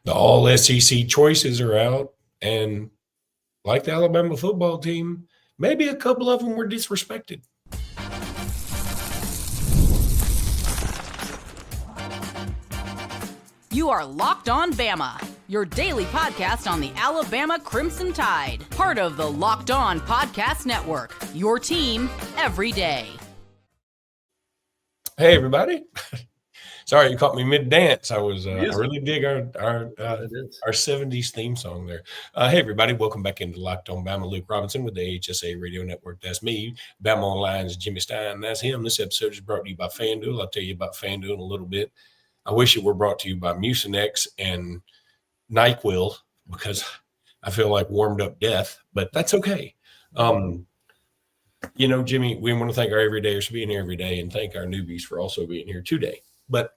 The all SEC choices are out, and like the Alabama football team, maybe a couple of them were disrespected. You are Locked On Bama, your daily podcast on the Alabama Crimson Tide, part of the Locked On Podcast Network, your team every day. Hey, everybody. Sorry, you caught me mid-dance. I really dig our 70s theme song there. Hey, everybody. Welcome back into Locked On Bama. Luke Robinson with the HSA Radio Network. That's me. Bama Online's Jimmy Stein. That's him. This episode is brought to you by FanDuel. I'll tell you about FanDuel in a little bit. I wish it were brought to you by Mucinex and NyQuil because I feel like warmed up death, but that's okay. Jimmy, we want to thank our everydayers for being here every day and thank our newbies for also being here today. But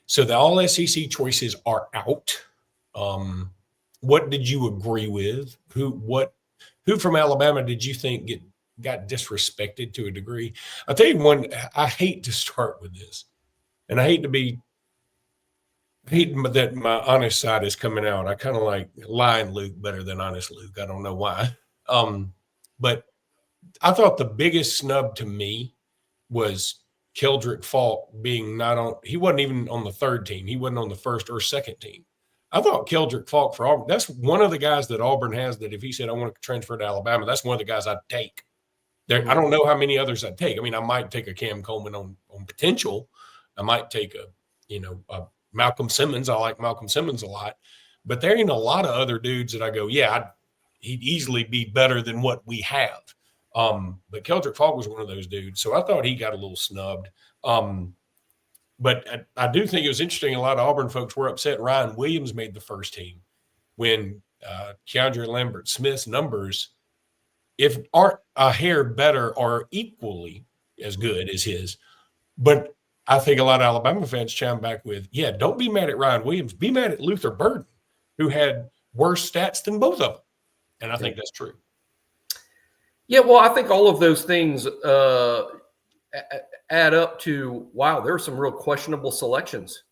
so the all SEC choices are out. What did you agree with? Who from Alabama did you think got disrespected to a degree? I'll tell you one, I hate to start with this. And I hate that my honest side is coming out. I kind of like lying Luke better than honest Luke. I don't know why. But I thought the biggest snub to me was Keldrick Falk being he wasn't even on the third team. He wasn't on the first or second team. I thought Keldrick Falk for Auburn, that's one of the guys that Auburn has that if he said, I want to transfer to Alabama, that's one of the guys I'd take. I don't know how many others I'd take. I mean, I might take a Cam Coleman on potential. I might take a Malcolm Simmons. I like Malcolm Simmons a lot. But there ain't a lot of other dudes that I go, he'd easily be better than what we have. But Keldrick Falk was one of those dudes. So I thought he got a little snubbed. But I do think it was interesting. A lot of Auburn folks were upset Ryan Williams made the first team when Keandre Lambert Smith's numbers, if aren't a hair better, are equally as good as his. But I think a lot of Alabama fans chime back with, don't be mad at Ryan Williams. Be mad at Luther Burden, who had worse stats than both of them. And I think that's true. Yeah, well, I think all of those things add up to, wow, there are some real questionable selections.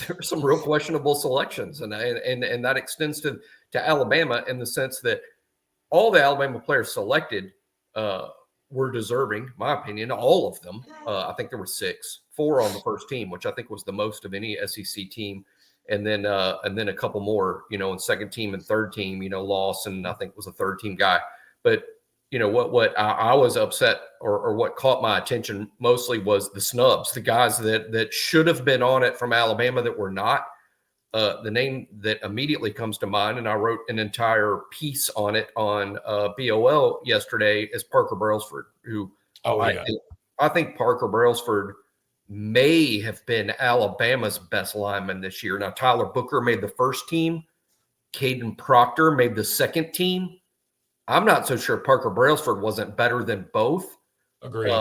There are some real questionable selections. And that extends to Alabama in the sense that all the Alabama players selected were deserving, in my opinion, all of them. I think there were 4 on the first team, which I think was the most of any SEC team. And then a couple more, in second team and third team, Lawson, I think was a third team guy. But, what I was upset or what caught my attention mostly was the snubs, the guys that should have been on it from Alabama that were not. The name that immediately comes to mind, and I wrote an entire piece on it on BOL yesterday, is Parker Brailsford, who I think Parker Brailsford may have been Alabama's best lineman this year. Now, Tyler Booker made the first team. Caden Proctor made the second team. I'm not so sure Parker Brailsford wasn't better than both. Agreed.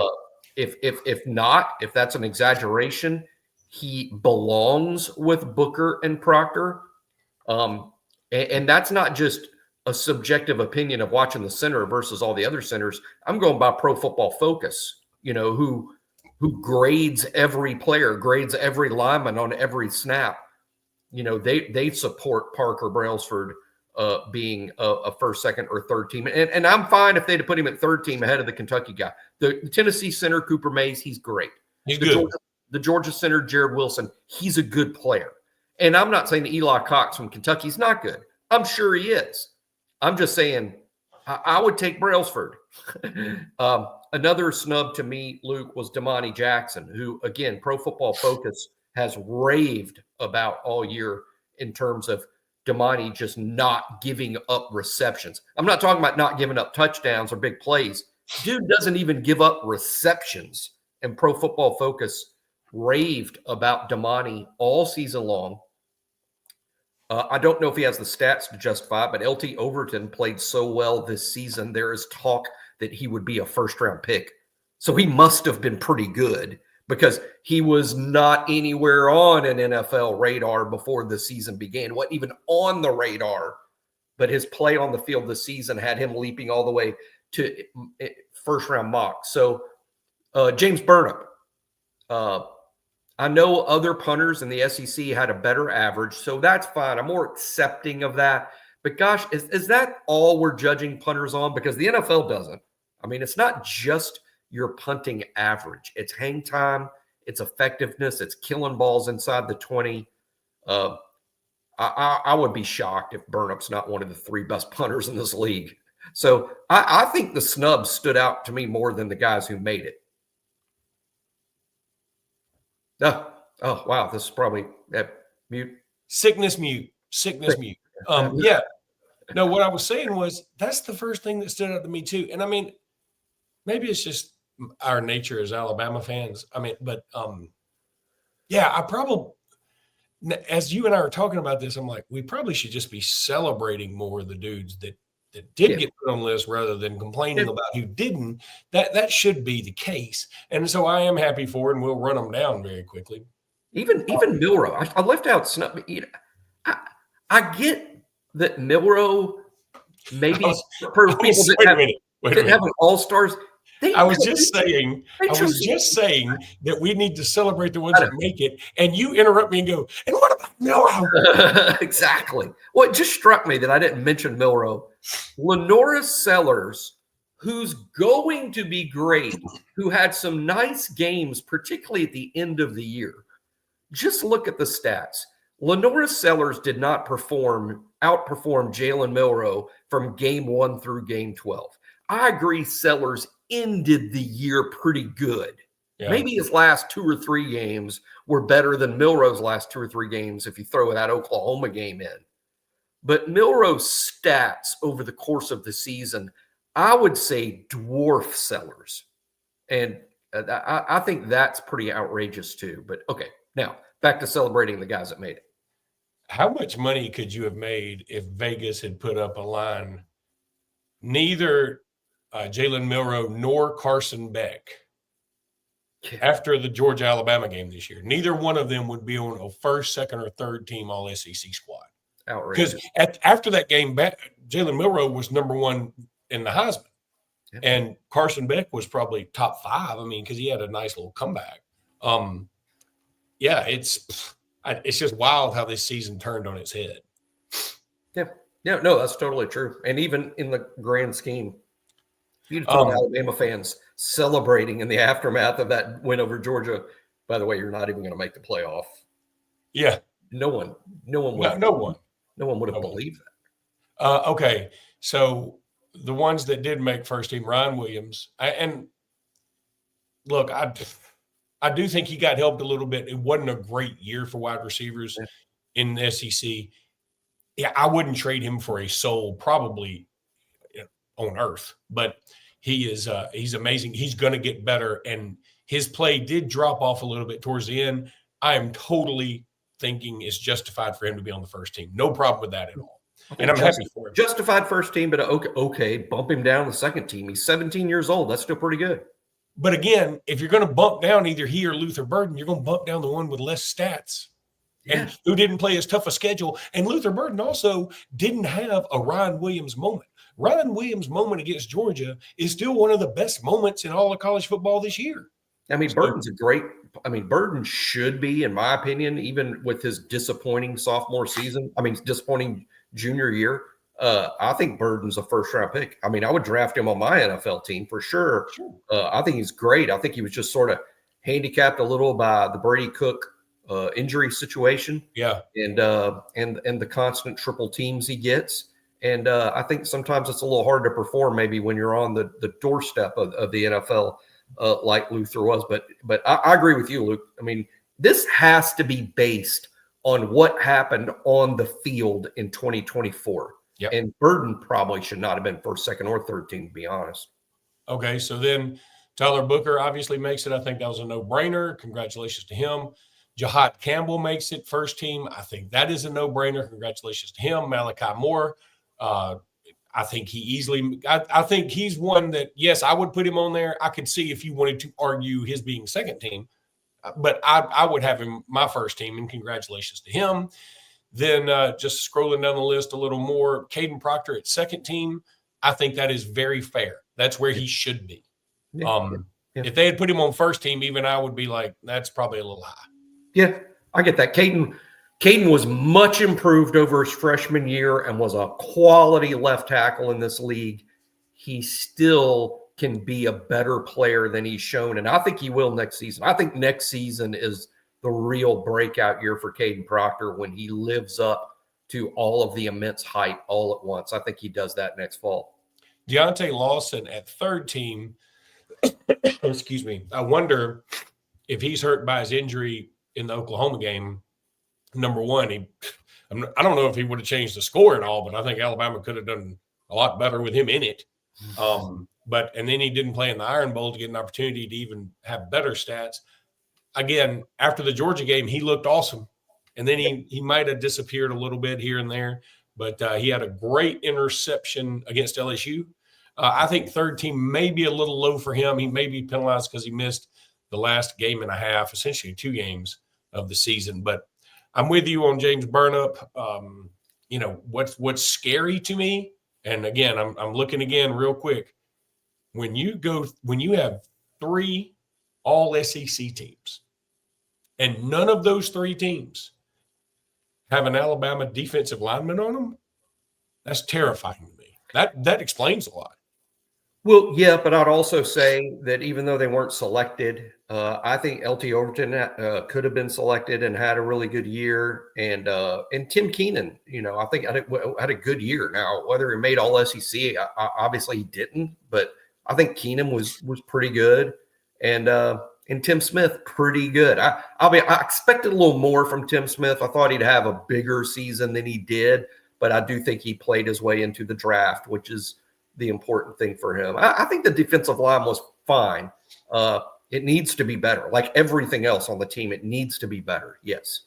If not, if that's an exaggeration, he belongs with Booker and Proctor. And that's not just a subjective opinion of watching the center versus all the other centers. I'm going by Pro Football Focus, who grades every player, grades every lineman on every snap. They support Parker Brailsford being a first, second, or third team. And I'm fine if they'd have put him at third team ahead of the Kentucky guy. The Tennessee center, Cooper Mays, he's great. He's good. The Georgia center, Jared Wilson, he's a good player. And I'm not saying that Eli Cox from Kentucky's not good. I'm sure he is. I'm just saying I would take Brailsford. Another snub to me, Luke, was Damani Jackson, who, again, Pro Football Focus has raved about all year in terms of Damani just not giving up receptions. I'm not talking about not giving up touchdowns or big plays. Dude doesn't even give up receptions. And Pro Football Focus raved about Damani all season long. I don't know if he has the stats to justify it, but LT Overton played so well this season, there is talk that he would be a first-round pick. So he must have been pretty good because he was not anywhere on an NFL radar before the season began. Wasn't even on the radar, but his play on the field this season had him leaping all the way to first-round mock. So James Burnham, I know other punters in the SEC had a better average, so that's fine. I'm more accepting of that. But gosh, is that all we're judging punters on? Because the NFL doesn't. I mean, it's not just your punting average. It's hang time, it's effectiveness, it's killing balls inside the 20. I would be shocked if Burnup's not one of the 3 best punters in this league. So I think the snubs stood out to me more than the guys who made it. Oh, wow. This is probably mute. Sickness mute. Yeah. No, what I was saying was that's the first thing that stood out to me too. And I mean, maybe it's just our nature as Alabama fans. I mean, but yeah, I probably, as you and I were talking about this, I'm like, we probably should just be celebrating more of the dudes that did get put on the list rather than complaining about who didn't. That should be the case. And so I am happy for it, and we'll run them down very quickly. Even Milroe, I left out Snub. I get that Milroe maybe for people that didn't have an all-stars. I was just saying that we need to celebrate the ones that make it, and you interrupt me and go, and what about Milroe? Exactly. Well, it just struck me that I didn't mention Milroe. Lenora Sellers, who's going to be great, who had some nice games, particularly at the end of the year. Just look at the stats. Lenora Sellers did not outperform Jalen Milroe from game 1 through game 12. I agree Sellers ended the year pretty good. Yeah. Maybe his last 2 or 3 games were better than Milroe's last 2 or 3 games if you throw that Oklahoma game in. But Milroe's stats over the course of the season, I would say dwarf Sellers. And I think that's pretty outrageous too. But okay, now back to celebrating the guys that made it. How much money could you have made if Vegas had put up a line? Neither Jalen Milroe nor Carson Beck after the Georgia-Alabama game this year. Neither one of them would be on a first, second, or third team All-SEC squad. Outrageous. Because after that game, Jalen Milroe was number 1 in the Heisman. Yep. And Carson Beck was probably top 5. I mean, because he had a nice little comeback. Yeah, it's just wild how this season turned on its head. Yeah, no, that's totally true. And even in the grand scheme, you'd told Alabama fans celebrating in the aftermath of that win over Georgia. By the way, you're not even going to make the playoff. Yeah, no one would have believed that. Okay, so the ones that did make first team, Ryan Williams, and look, I do think he got helped a little bit. It wasn't a great year for wide receivers in the SEC. Yeah, I wouldn't trade him for a soul probably on earth, but he's amazing. He's going to get better, and his play did drop off a little bit towards the end. I am totally thinking it's justified for him to be on the first team. No problem with that at all. And I'm happy for him. Justified first team, but okay, bump him down to the second team. He's 17 years old. That's still pretty good. But again, if you're going to bump down either he or Luther Burden, you're going to bump down the one with less stats and who didn't play as tough a schedule. And Luther Burden also didn't have a Ryan Williams moment. Ryan Williams' moment against Georgia is still one of the best moments in all of college football this year. I mean, Burden should be, in my opinion, even with his disappointing disappointing junior year. I think Burden's a first-round pick. I mean, I would draft him on my NFL team for sure. I think he's great. I think he was just sort of handicapped a little by the Brady Cook injury situation. Yeah, and the constant triple teams he gets. And I think sometimes it's a little hard to perform maybe when you're on the doorstep of the NFL like Luther was. But I agree with you, Luke. I mean, this has to be based on what happened on the field in 2024. Yep. And Burden probably should not have been first, second, or third team, to be honest. Okay, so then Tyler Booker obviously makes it. I think that was a no-brainer. Congratulations to him. Jahad Campbell makes it first team. I think that is a no-brainer. Congratulations to him. Malachi Moore. I think he easily – I think he's one that, yes, I would put him on there. I could see if you wanted to argue his being second team. But I would have him my first team, and congratulations to him. Then just scrolling down the list a little more, Caden Proctor at second team, I think that is very fair. That's where he should be. If they had put him on first team, even I would be like, that's probably a little high. Yeah, I get that. Caden was much improved over his freshman year and was a quality left tackle in this league. He still can be a better player than he's shown, and I think he will next season. I think next season is the real breakout year for Caden Proctor when he lives up to all of the immense hype all at once. I think he does that next fall. Deontay Lawson at third team, excuse me, I wonder if he's hurt by his injury in the Oklahoma game. Number one, I don't know if he would have changed the score at all, but I think Alabama could have done a lot better with him in it. And then he didn't play in the Iron Bowl to get an opportunity to even have better stats. Again, after the Georgia game, he looked awesome. And then he might have disappeared a little bit here and there, but he had a great interception against LSU. I think third team may be a little low for him. He may be penalized because he missed the last game and a half, essentially 2 games of the season. But I'm with you on James Burnup. What's scary to me, and again, I'm looking again real quick. When you have 3 all SEC teams, and none of those 3 teams have an Alabama defensive lineman on them, that's terrifying to me. That explains a lot. Well, yeah, but I'd also say that even though they weren't selected, I think LT Overton could have been selected and had a really good year. And Tim Keenan, I think had a good year. Now, whether he made all SEC, obviously he didn't, but I think Keenan was pretty good. And Tim Smith, pretty good. I expected a little more from Tim Smith. I thought he'd have a bigger season than he did, but I do think he played his way into the draft, which is the important thing for him. I think the defensive line was fine. It needs to be better. Like everything else on the team, it needs to be better. Yes.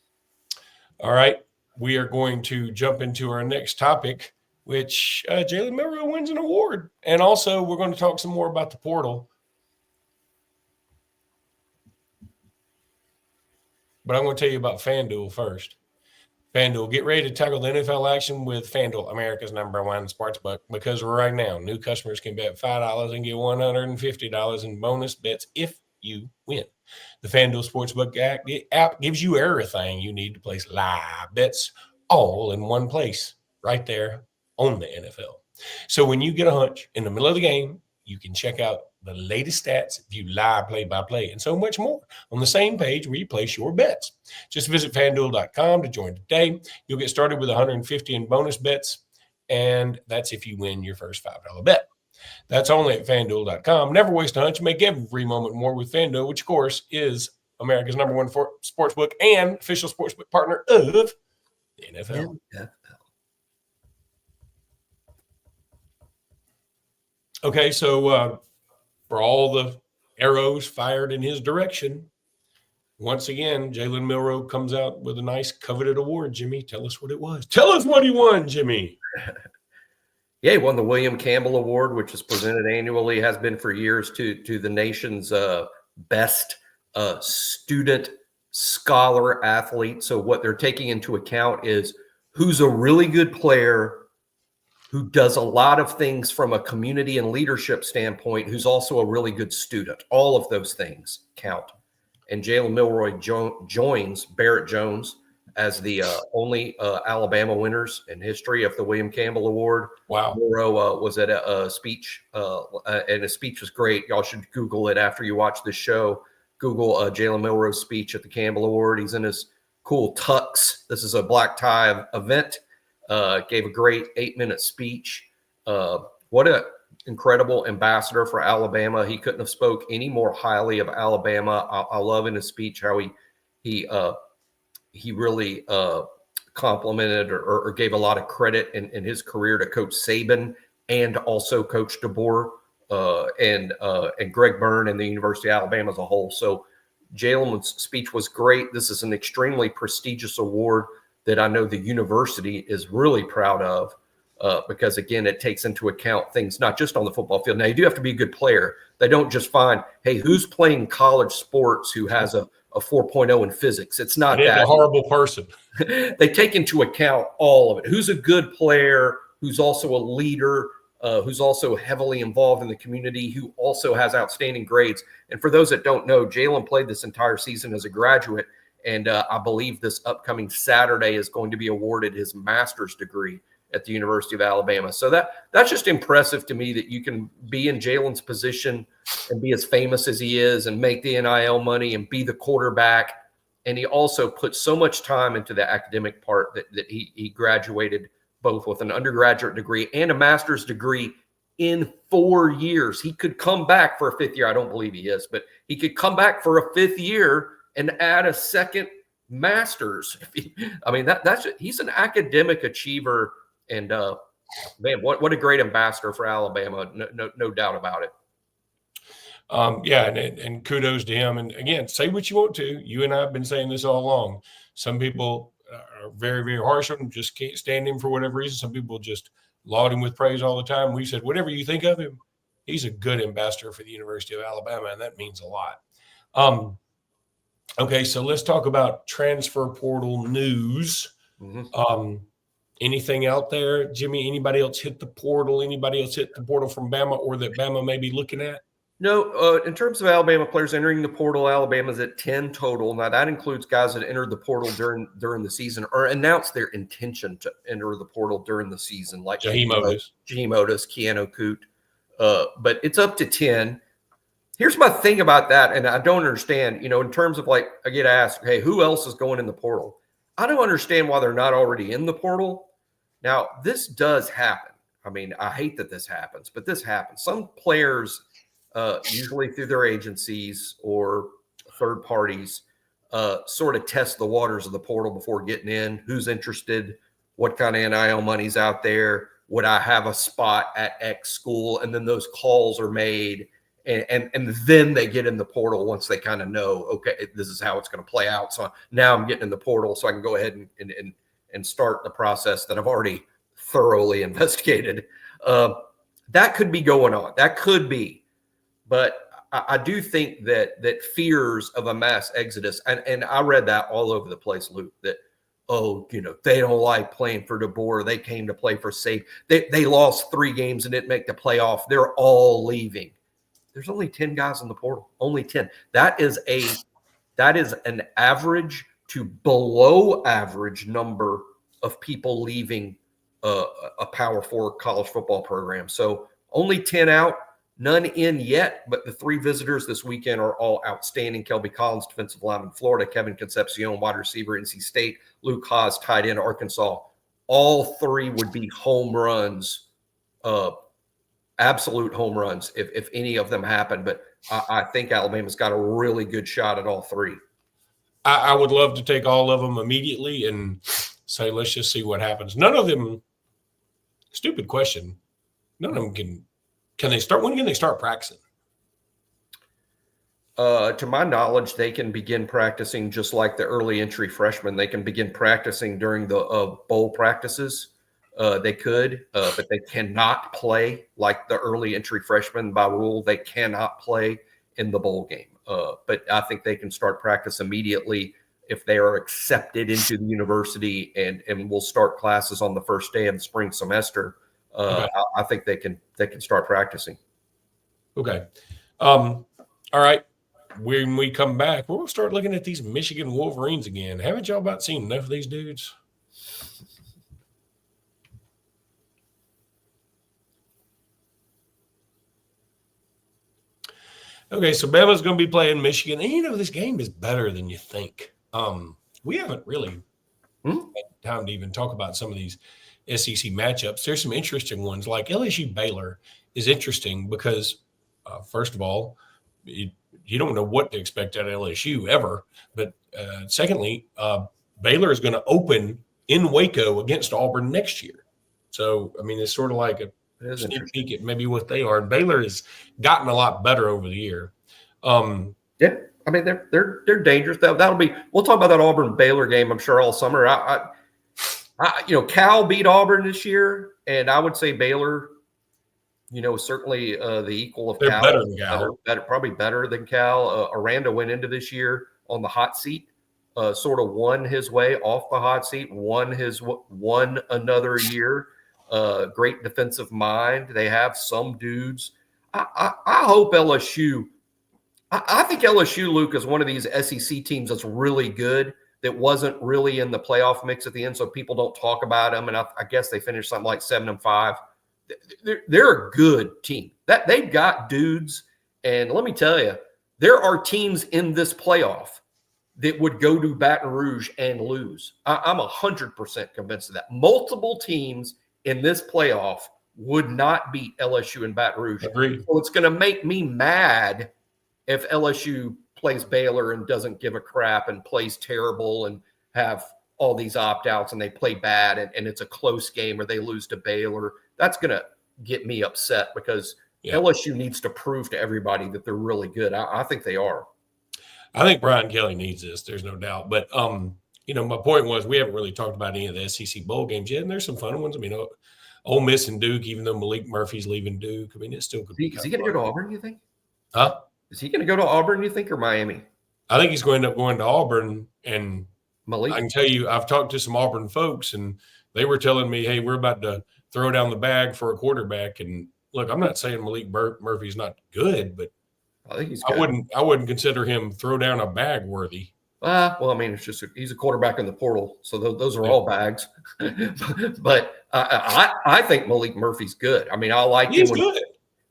All right. We are going to jump into our next topic, which Jalen Milroe wins an award. And also we're going to talk some more about the portal. But I'm going to tell you about FanDuel first. FanDuel, get ready to tackle the NFL action with FanDuel, America's #1 sportsbook, because right now new customers can bet $5 and get $150 in bonus bets if you win. The FanDuel Sportsbook app gives you everything you need to place live bets all in one place, right there on the NFL. So when you get a hunch in the middle of the game, you can check out the latest stats, view live play-by-play, and so much more on the same page where you place your bets. Just visit FanDuel.com to join today. You'll get started with $150 in bonus bets, and that's if you win your first $5 bet. That's only at FanDuel.com. Never waste a hunch. Make every moment more with FanDuel, which, of course, is America's #1 sportsbook and official sportsbook partner of the NFL. Okay, so for all the arrows fired in his direction, once again, Jalen Milroe comes out with a nice coveted award. Jimmy, tell us what it was. Tell us what he won, Jimmy. Yeah, he won the William Campbell Award, which is presented annually, has been for years to the nation's best student scholar athlete. So what they're taking into account is who's a really good player, who does a lot of things from a community and leadership standpoint, who's also a really good student. All of those things count. And Jalen Milroe joins Barrett Jones as the only Alabama winners in history of the William Campbell Award. Wow. Milroe was at a speech, and his speech was great. Y'all should Google it after you watch this show. Google Jalen Milroe's speech at the Campbell Award. He's in his cool tux. This is a black tie event. Gave a great 8-minute speech. What an incredible ambassador for Alabama. He couldn't have spoke any more highly of Alabama. I love in his speech how he really complimented or gave a lot of credit in his career to Coach Saban and also Coach DeBoer and Greg Byrne and the University of Alabama as a whole. So Jalen's speech was great. This is an extremely prestigious award that I know the university is really proud of because, again, it takes into account things not just on the football field. Now, you do have to be a good player. They don't just find, hey, who's playing college sports who has a 4.0 in physics. It's not that. A horrible person. They take into account all of it. Who's a good player, who's also a leader, who's also heavily involved in the community, who also has outstanding grades. And for those that don't know, Jalen played this entire season as a graduate, And I believe this upcoming Saturday is going to be awarded his master's degree at the University of Alabama. So that's just impressive to me that you can be in Jalen's position and be as famous as he is and make the NIL money and be the quarterback. And he also put so much time into the academic part that he graduated both with an undergraduate degree and a master's degree in 4 years. He could come back for a fifth year. I don't believe he is, but he could come back for a fifth year and add a second master's. I mean, he's an academic achiever. And man, what a great ambassador for Alabama. No doubt about it. Yeah, and kudos to him. And again, say what you want to. You and I have been saying this all along. Some people are very, very harsh on him, just can't stand him for whatever reason. Some people just laud him with praise all the time. We said, whatever you think of him, he's a good ambassador for the University of Alabama, and that means a lot. Okay, so let's talk about transfer portal news. Mm-hmm. Anything out there, Jimmy? Anybody else hit the portal? Anybody else hit the portal from Bama or that Bama may be looking at? No, in terms of Alabama players entering the portal, Alabama's at 10 total. Now, that includes guys that entered the portal during the season or announced their intention to enter the portal during the season, like Jaheim Otis, Keanu Coote. But it's up to 10. Here's my thing about that, and I don't understand, in terms of like I get asked, hey, who else is going in the portal? I don't understand why they're not already in the portal. Now, this does happen. I mean, I hate that this happens, but this happens. Some players, usually through their agencies or third parties, sort of test the waters of the portal before getting in. Who's interested? What kind of NIL money's out there? Would I have a spot at X school? And then those calls are made, and then they get in the portal once they kind of know, okay, this is how it's going to play out. So now I'm getting in the portal, so I can go ahead and start the process that I've already thoroughly investigated. That could be going on. That could be. But I do think that fears of a mass exodus, and I read that all over the place, Luke, that, they don't like playing for DeBoer. They came to play for safe. They lost 3 games and didn't make the playoff. They're all leaving. There's only 10 guys in the portal, only 10. That is an average to below average number of people leaving a Power 4 college football program. So only 10 out. None in yet, but the 3 visitors this weekend are all outstanding. Kelby Collins, defensive lineman, Florida. Kevin Concepcion, wide receiver, NC State. Luke Haas, tight end, Arkansas. All 3 would be home runs, absolute home runs if any of them happen. But I think Alabama's got a really good shot at all 3. I would love to take all of them immediately and say, let's just see what happens. None of them, stupid question, none of them can they start? When can they start practicing? To my knowledge, they can begin practicing just like the early entry freshmen. They can begin practicing during the bowl practices. They could, but they cannot play like the early entry freshmen by rule. They cannot play in the bowl game. But I think they can start practice immediately if they are accepted into the university and will start classes on the first day of the spring semester. Okay. I think they can start practicing. Okay. All right. When we come back, we're going to start looking at these Michigan Wolverines again. Haven't y'all about seen enough of these dudes? Okay, so Bama's going to be playing Michigan. And this game is better than you think. We haven't really had time to even talk about some of these SEC matchups. There's some interesting ones, like LSU Baylor is interesting because, first of all, you don't know what to expect out of LSU ever. But secondly, Baylor is going to open in Waco against Auburn next year. So, I mean, it's sort of like a sneak peek at maybe what they are. And Baylor has gotten a lot better over the year. Yeah, I mean, they're dangerous. That'll be. We'll talk about that Auburn Baylor game, I'm sure, all summer. Cal beat Auburn this year, and I would say Baylor, certainly the equal of They're Cal. Better than Cal. Probably better than Cal. Aranda went into this year on the hot seat, sort of won his way off the hot seat, won another year. Great defensive mind. They have some dudes. I hope LSU. I think LSU, Luke, is one of these SEC teams that's really good. that wasn't really in the playoff mix at the end, so people don't talk about them. And I guess they finished something like 7-5. They're a good team. That they've got dudes, and let me tell you, there are teams in this playoff that would go to Baton Rouge and lose. I'm 100% convinced of that. Multiple teams in this playoff would not beat LSU and Baton Rouge. Agreed. So it's going to make me mad if LSU plays Baylor and doesn't give a crap and plays terrible and have all these opt-outs and they play bad and it's a close game or they lose to Baylor. That's going to get me upset because LSU needs to prove to everybody that they're really good. I think they are. I think Brian Kelly needs this. There's no doubt. But, my point was we haven't really talked about any of the SEC bowl games yet, and there's some fun ones. I mean, Ole Miss and Duke, even though Malik Murphy's leaving Duke, I mean, it still could be. Is he going to go to Auburn, you think? Huh? Is he going to go to Auburn, you think, or Miami? I think he's going to end up going to Auburn. And Malik? I can tell you, I've talked to some Auburn folks, and they were telling me, hey, we're about to throw down the bag for a quarterback. And look, I'm not saying Malik Murphy's not good, but I think he's good. I wouldn't consider him throw down a bag worthy. Well, I mean, it's just he's a quarterback in the portal, so those are all bags. But I think Malik Murphy's good. I mean, I like him.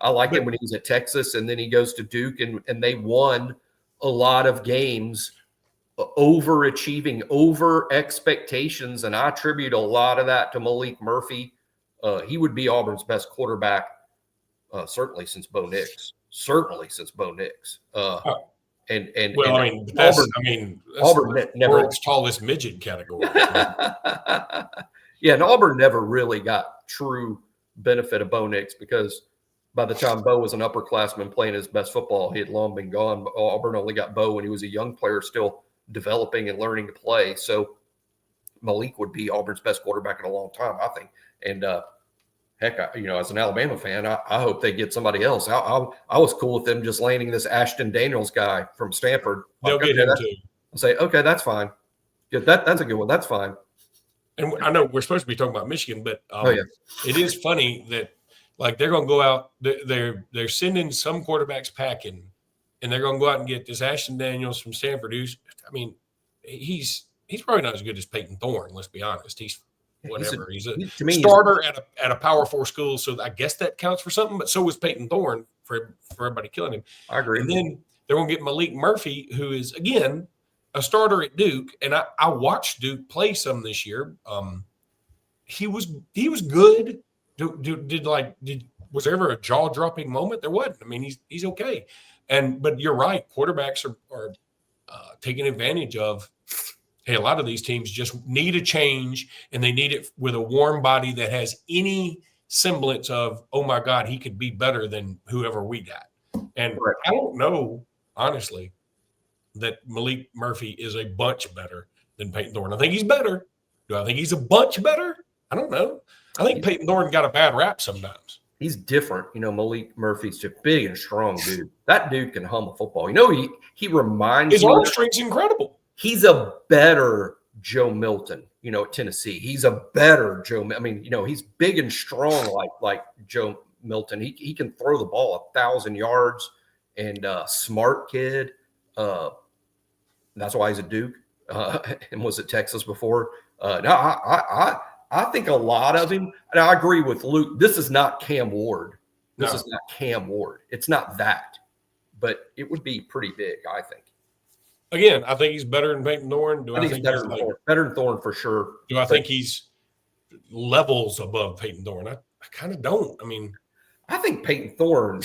I like him when he was at Texas, and then he goes to Duke, and they won a lot of games, overachieving, over expectations, and I attribute a lot of that to Malik Murphy. He would be Auburn's best quarterback, certainly since Bo Nix. And that's Auburn never world's tallest midget category. Yeah, and Auburn never really got true benefit of Bo Nix because by the time Bo was an upperclassman playing his best football, he had long been gone. Auburn only got Bo when he was a young player still developing and learning to play. So Malik would be Auburn's best quarterback in a long time, I think. And heck, as an Alabama fan, I hope they get somebody else. I was cool with them just landing this Ashton Daniels guy from Stanford. They'll get him too. I'll say, okay, that's fine. Good, that's a good one. That's fine. And I know we're supposed to be talking about Michigan, but it is funny that like they're going to go out. They're sending some quarterbacks packing, and they're going to go out and get this Ashton Daniels from Stanford. He's probably not as good as Peyton Thorne. Let's be honest. He's whatever. He's a starter at a Power 4 school, so I guess that counts for something. But so was Peyton Thorne for everybody killing him. I agree. And then they're going to get Malik Murphy, who is again a starter at Duke, and I watched Duke play some this year. He was good. Was there ever a jaw dropping moment? There wasn't. I mean, he's okay. But you're right. Quarterbacks are taking advantage of. Hey, a lot of these teams just need a change, and they need it with a warm body that has any semblance of, oh my God, he could be better than whoever we got. And I don't know, honestly, that Malik Murphy is a bunch better than Peyton Thorne. I think he's better. Do I think he's a bunch better? I don't know. I think Peyton Thorne got a bad rap sometimes. He's different. Malik Murphy's just big and strong dude. That dude can hum a football. He reminds me. His arm strength's incredible. He's a better Joe Milton, at Tennessee. He's a better Joe. I mean, he's big and strong like Joe Milton. He can throw the ball 1,000 yards and smart kid. That's why he's at Duke and was at Texas before. I think a lot of him, and I agree with Luke, this is not Cam Ward. This is not Cam Ward. It's not that. But it would be pretty big, I think. Again, I think he's better than Peyton Thorne. I think he's better than Thorne for sure. Do I think he's levels above Peyton Thorne? I kind of don't. I mean, I think Peyton Thorne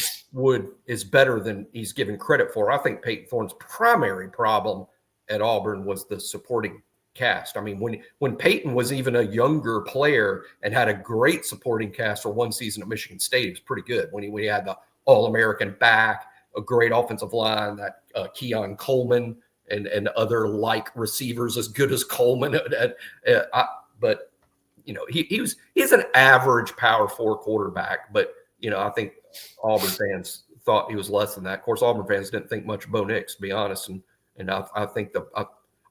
is better than he's given credit for. I think Peyton Thorne's primary problem at Auburn was the supporting cast. I mean, when Peyton was even a younger player and had a great supporting cast for one season at Michigan State, he was pretty good. When he had the All-American back, a great offensive line, that Keon Coleman and other like receivers as good as Coleman. But he's an average Power 4 quarterback. But I think Auburn fans thought he was less than that. Of course, Auburn fans didn't think much of Bo Nix, to be honest. And I think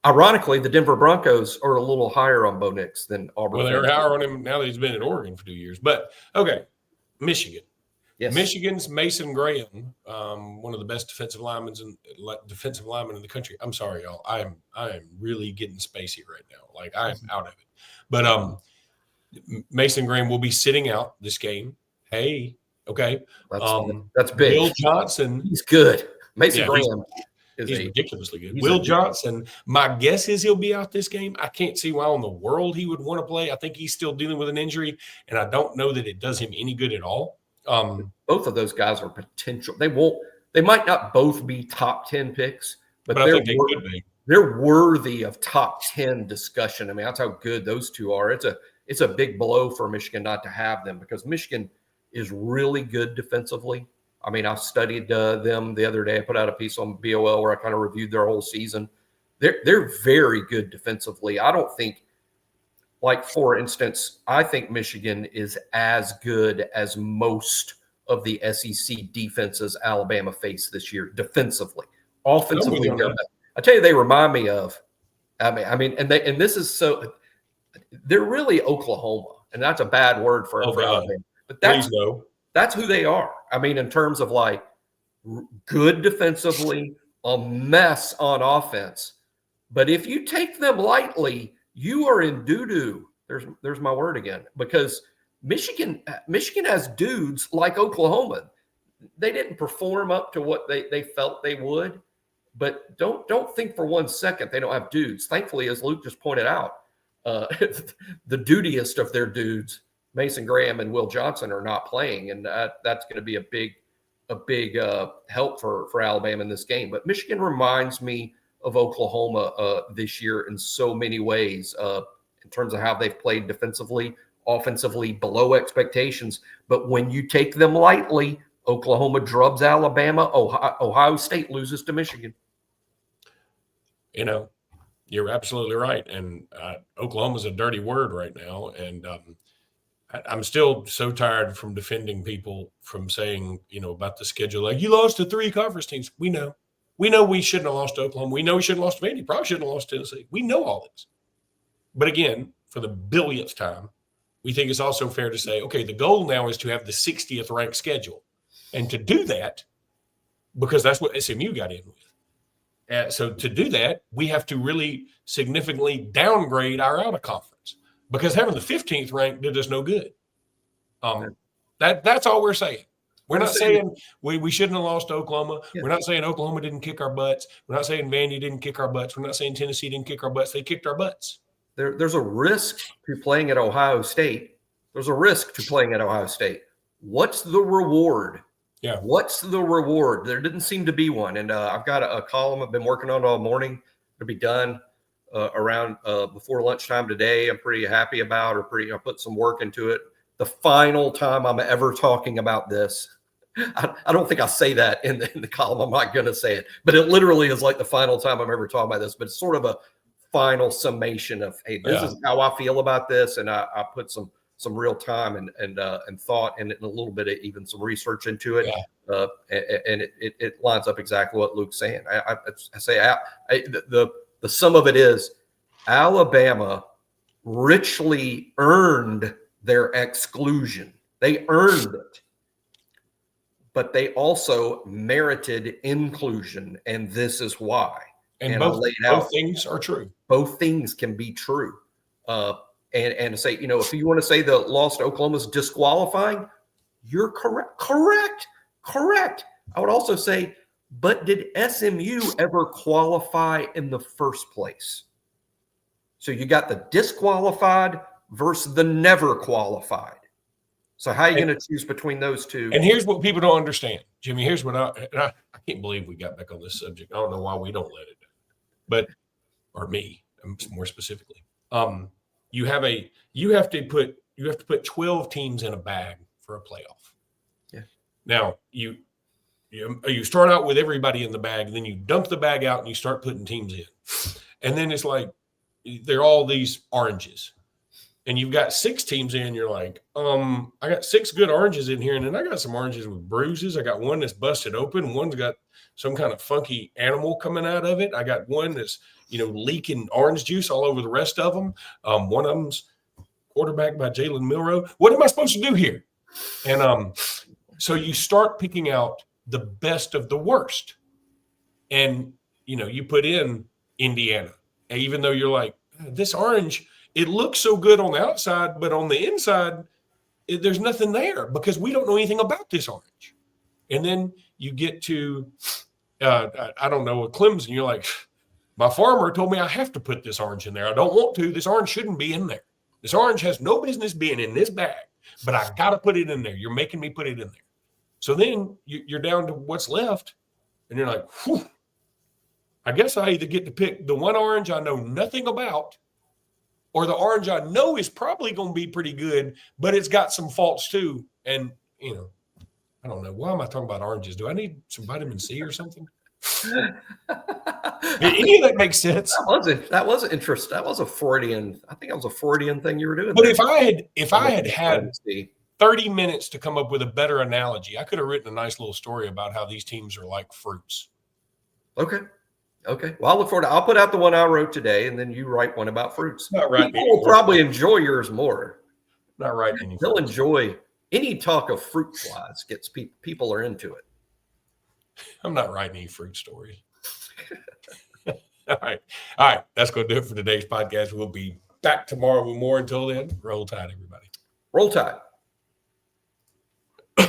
ironically, the Denver Broncos are a little higher on Bo Nix than Auburn. Well, they were higher on him now that he's been in Oregon for 2 years. But okay, Michigan. Yes. Michigan's Mason Graham, one of the best defensive linemen in the country. I'm sorry, y'all. I am really getting spacey right now. Like I am out of it. But Mason Graham will be sitting out this game. Hey, okay. That's big. Will Johnson. He's good. Mason Graham. He's ridiculously good. Will Johnson, my guess is he'll be out this game. I can't see why in the world he would want to play. I think he's still dealing with an injury, and I don't know that it does him any good at all. Both of those guys are potential. They might not both be top 10 picks, but I think they could be. They're worthy of top 10 discussion. I mean, that's how good those two are. It's a big blow for Michigan not to have them because Michigan is really good defensively. I mean, I studied them the other day. I put out a piece on BOL where I kind of reviewed their whole season. They're very good defensively. I don't think, like, for instance, I think Michigan is as good as most of the SEC defenses Alabama faced this year defensively. Offensively, I tell you, they remind me of. I mean, and this is so. They're really Oklahoma, and that's a bad word for Alabama. But that's who they are. I mean, in terms of like good defensively, a mess on offense. But if you take them lightly, you are in doo-doo. There's my word again. Because Michigan has dudes like Oklahoma. They didn't perform up to what they felt they would. But don't think for 1 second they don't have dudes. Thankfully, as Luke just pointed out, the dudiest of their dudes, Mason Graham and Will Johnson, are not playing, and that's going to be a big help for Alabama in this game. But Michigan reminds me of Oklahoma this year in so many ways, in terms of how they've played defensively, offensively, below expectations. But when you take them lightly, Oklahoma drubs Alabama. Ohio State loses to Michigan. You know, you're absolutely right. And Oklahoma's a dirty word right now. And I'm still so tired from defending people from saying, about the schedule. Like, you lost to 3 conference teams. We know we shouldn't have lost to Oklahoma. We know we shouldn't have lost to Vandy. Probably shouldn't have lost to Tennessee. We know all this. But again, for the billionth time, we think it's also fair to say, okay, the goal now is to have the 60th ranked schedule. And to do that, because that's what SMU got in with. So to do that, we have to really significantly downgrade our out of conference, because having the 15th rank did us no good. That's all we're saying. We're not saying we shouldn't have lost to Oklahoma. Yeah. We're not saying Oklahoma didn't kick our butts. We're not saying Vandy didn't kick our butts. We're not saying Tennessee didn't kick our butts. They kicked our butts. There's a risk to playing at Ohio State. There's a risk to playing at Ohio State. What's the reward? Yeah. What's the reward? There didn't seem to be one. And I've got a column I've been working on all morning. It'll be done around before lunchtime today. I'm pretty happy about, I put some work into it. The final time I'm ever talking about this. I don't think I say that in the column. I'm not going to say it, but it literally is like the final time I'm ever talking about this. But it's sort of a final summation of, hey, this is how I feel about this, and I put some real time and thought and a little bit of even some research into it, and it lines up exactly what Luke's saying. I say the sum of it is Alabama richly earned their exclusion. They earned it. But they also merited inclusion, and this is why. And both things are true. Both things can be true. And to say, if you want to say the loss to Oklahoma is disqualifying, you're correct. Correct. I would also say, but did SMU ever qualify in the first place? So you got the disqualified versus the never qualified. So how are you going to choose between those two? And here's what people don't understand, Jimmy. Here's what I can't believe we got back on this subject. I don't know why we don't let it, or me more specifically. You have to put 12 teams in a bag for a playoff. Yeah. Now you start out with everybody in the bag, then you dump the bag out and you start putting teams in, and then it's like they're all these oranges. And you've got 6 teams in, you're like, I got 6 good oranges in here, and then I got some oranges with bruises. I got one that's busted open. One's got some kind of funky animal coming out of it. I got one that's, leaking orange juice all over the rest of them. One of them's quarterbacked by Jalen Milroe. What am I supposed to do here? And So you start picking out the best of the worst. And, you put in Indiana, even though you're like, this orange, it looks so good on the outside, but on the inside, there's nothing there because we don't know anything about this orange. And then you get to, I don't know, a Clemson, you're like, my farmer told me I have to put this orange in there. I don't want to. This orange shouldn't be in there. This orange has no business being in this bag, but I got to put it in there. You're making me put it in there. So then you're down to what's left, and you're like, whew, I guess I either get to pick the one orange I know nothing about, or the orange I know is probably going to be pretty good, but it's got some faults too. And, I don't know. Why am I talking about oranges? Do I need some vitamin C or something? Any of that makes sense? That was interesting. That was a Freudian. I think that was a Freudian thing you were doing. But there. if I had 30 minutes to come up with a better analogy, I could have written a nice little story about how these teams are like fruits. Okay. Well, I'll look forward to. I'll put out the one I wrote today, and then you write one about fruits. Not right. People will probably enjoy yours more. Not right. Anything. They'll enjoy any talk of fruit flies. Gets people are into it. I'm not writing any fruit stories. All right. That's going to do it for today's podcast. We'll be back tomorrow with more. Until then, roll tide, everybody. Roll tide.